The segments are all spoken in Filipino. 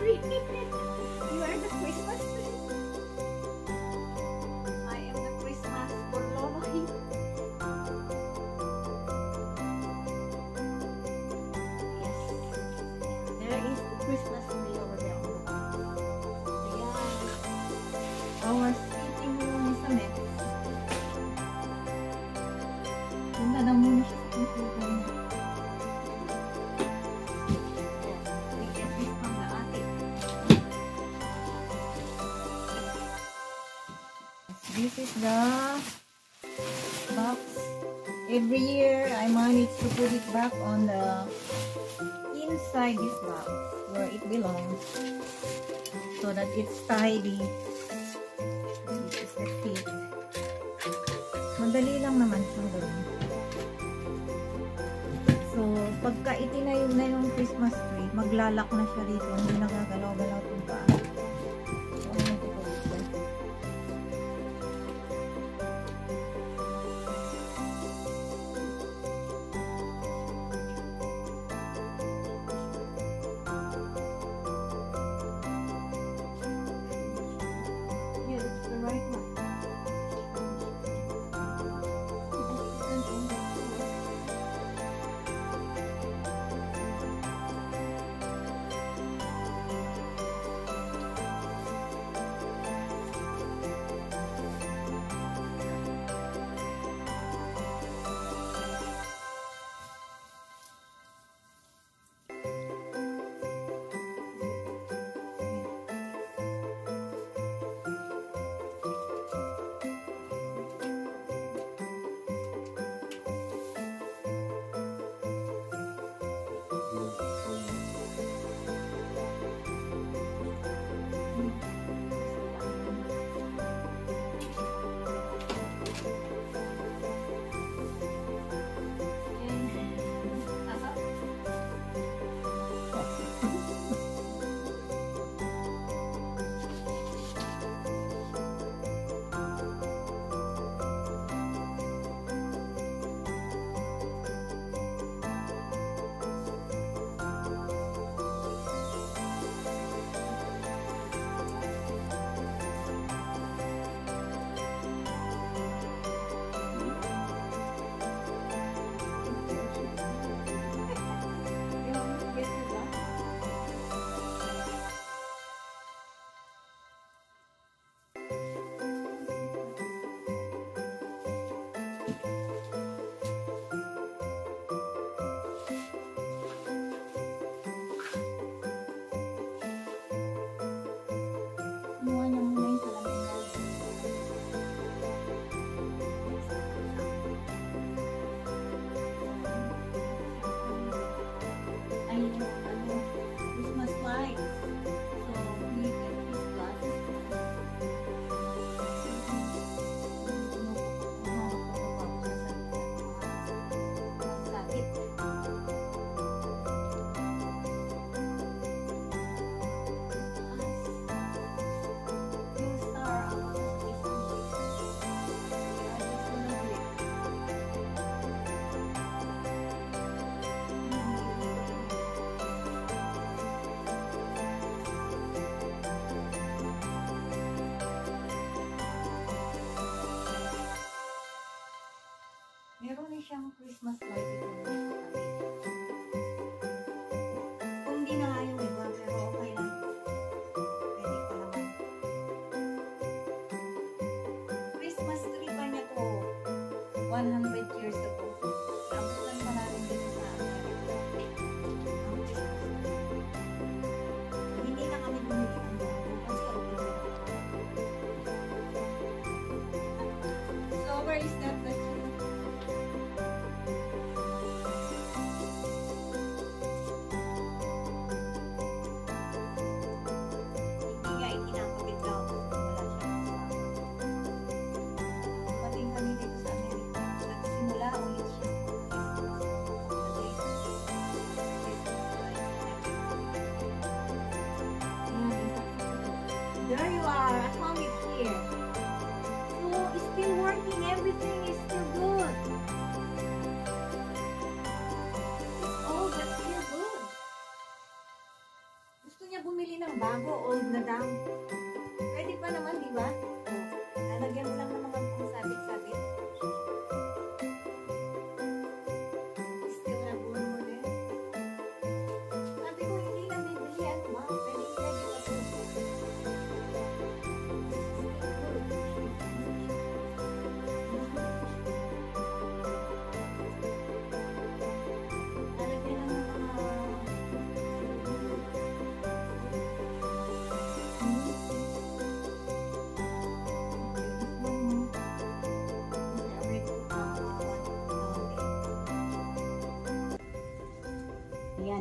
tree. You are the Christmas tree. I am the Christmas for Lolo. Yes. There is the Christmas tree over there. Yeah. Our sitting room is a mess. Punta na muna siya sa computer niya. This is the box. Every year I manage to put it back on the inside this box where it belongs so that it's tidy. This is the feet. Madali lang naman siyang gawin. So pagka itinayo na yung Christmas tree, maglalak na siya dito. Hindi nagagalaw-galaw itong paa. Meron na siyang Christmas light dito. Kung di na nga yung iba, pero okay lang. Pwede pa naman. Christmas tree pa niya to 100 years ago. Abutan pa natin dito sa Amerika. Hindi na kami bumili ng bago kasi okay na. So where is that?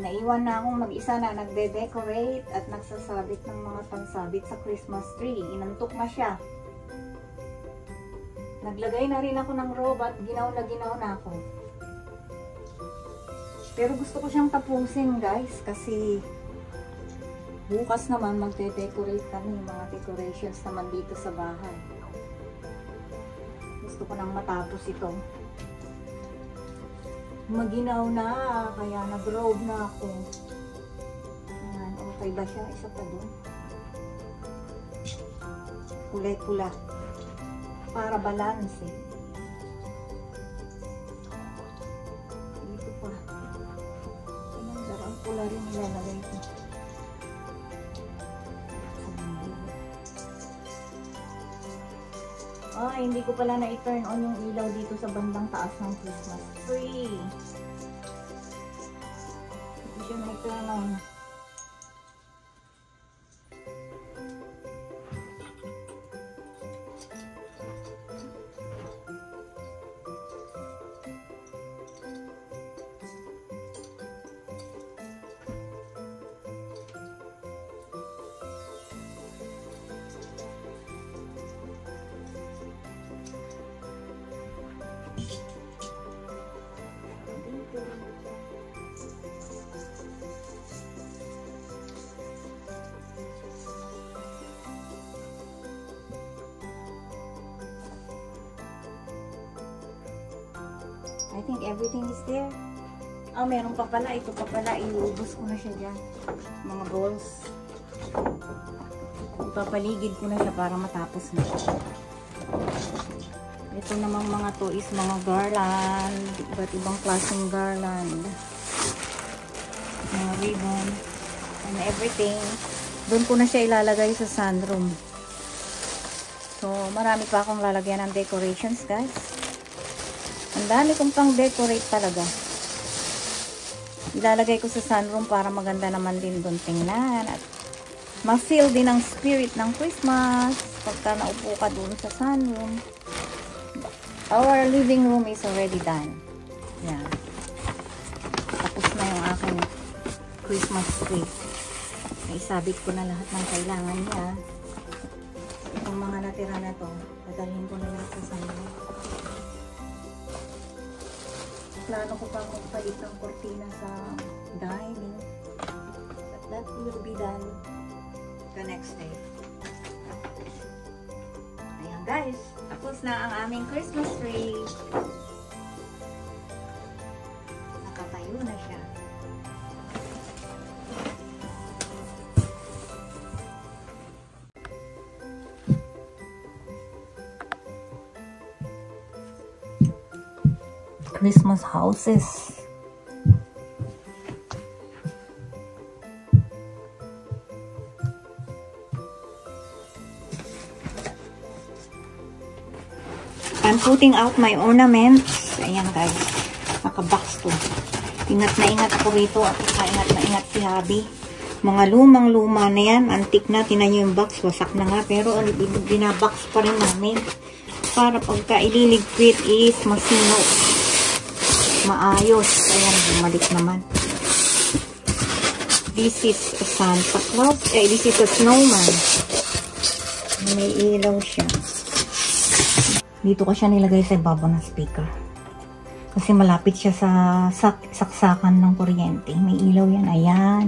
Naiwan na akong mag-isa na nagde-decorate at nagsasabit ng mga pansabit sa Christmas tree. Inantok na siya. Naglagay na rin ako ng robot. Ginaw na ako. Pero gusto ko siyang tapusin, guys, kasi bukas naman magde-decorate kami. Mga decorations naman dito sa bahay. Gusto ko nang matapos ito. Maginaw na, kaya nag-robe na ako. Ayan, okay ba siya? Isa pa doon. Kulay-pula. Para balance eh. Dito pa. Ayan, darang pula rin nilalagay ko. Hindi ko pala na-turn on yung ilaw dito sa bandang taas ng Christmas tree. Hindi siya na-turn on. I think everything is there. Meron pa pala. Ito pa pala. Iubos ko na siya dyan. Mga balls. Ipapaligid ko na siya para matapos na. Ito namang mga to is mga garland. Iba't ibang klaseng garland. Mga ribbon. And everything. Doon ko na siya ilalagay sa sunroom. So, marami pa akong lalagyan ng decorations, guys. Ang dami kong pang decorate talaga. Ilalagay ko sa sunroom para maganda naman din doon tingnan. At ma-feel din ang spirit ng Christmas pagka naupo ka doon sa sunroom. Our living room is already done. Yan. Tapos na yung aking Christmas tree. Naisabit ko na lahat ng kailangan niya. Itong mga natira na to, dadalhin ko na lang sa sunroom. Plano ko pa magpalit ng kortina sa dining. But that will be done the next day. Ayan guys, tapos na ang aming Christmas tree. Nakatayo na siya. Christmas houses. I'm putting out my ornaments. Ayan guys. Naka-box to. Ingat na ingat ako rito at ingat na ingat si Habi. Mga lumang-luma na yan. Antik na. Tinan nyo yung box. Wasak na nga. Pero binabox pa rin namin. Para pagka ililigpit is masino. Maayos. Ayan, bumalik naman. This is a Santa Claus. This is a snowman. May ilaw siya. Dito ko siya nilagay sa ibabaw ng speaker. Kasi malapit siya sa saksakan ng kuryente. May ilaw yan. Ayan.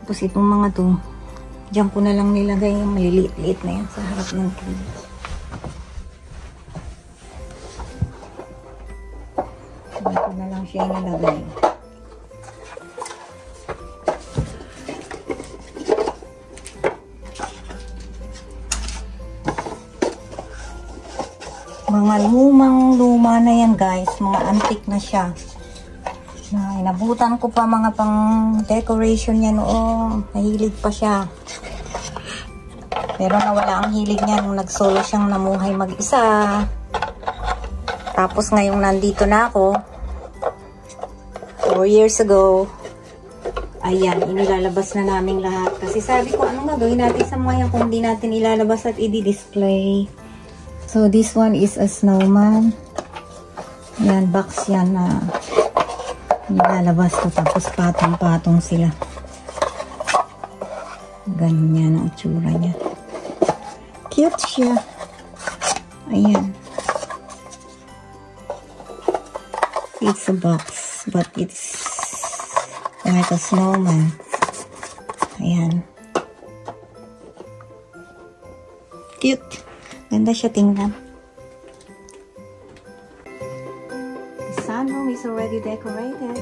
Tapos itong mga to, diyan ko na lang nilagay yung maliliit-liit na yan sa harap ng tree. Dito na lang siya nilagay. Mga lumang-luma na yan guys. Mga antique na siya. Na inabutan ko pa mga pang decoration niya noong. Nahilig pa siya. Pero nawala ang hilig niya nung nag-solo siyang namuhay mag-isa. Tapos ngayong nandito na ako. 4 years ago. Ayan, inilalabas na namin lahat. Kasi sabi ko, anong gagawin natin sa mga yan kung hindi natin ilalabas at i-display. So, this one is a snowman. Yan, box yan na Nilalabas to, tapos patong-patong sila. Ganyan ang itsura niya. Cute siya. Ayan. It's a box, but it's like a snowman. Ayan. Cute. Ganda siya tingnan. The sunroom is already decorated.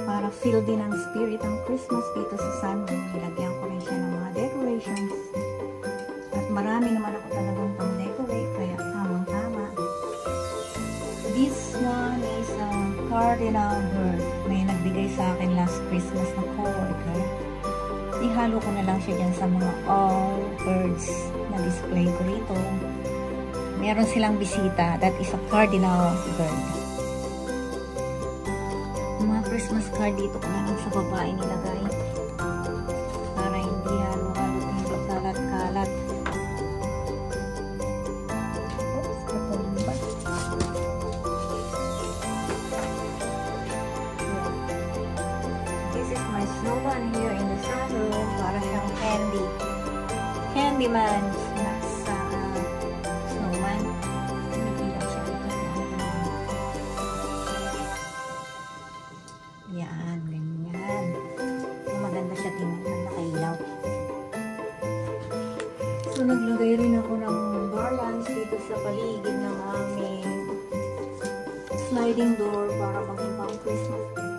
Para feel din ang spirit ng Christmas dito sa sunroom. Nilagyan ko rin siya ng mga decorations. At marami naman ako talagang pang-decorate, kaya tamang-tama. This one is a cardinal bird. May nagbigay sa akin last Christmas na coworker. Ihalo ko na lang siya dyan sa mga all birds na display ko rito. Meron silang bisita. That is a cardinal bird. Mga Christmas card dito ko na lang sa baba inilagay. Para hindi halo-halo, hindi kalat-kalat. Oops, katulong ba? This is my snowman here in the sunroom. Para siyang Candyman nasa snowman. Tumikilang siya. Yan, ganyan. Maganda siya tingnan, nakailaw. So, naglagay rin ako ng garlands dito sa paligid ng aming sliding door para maging pang Christmas.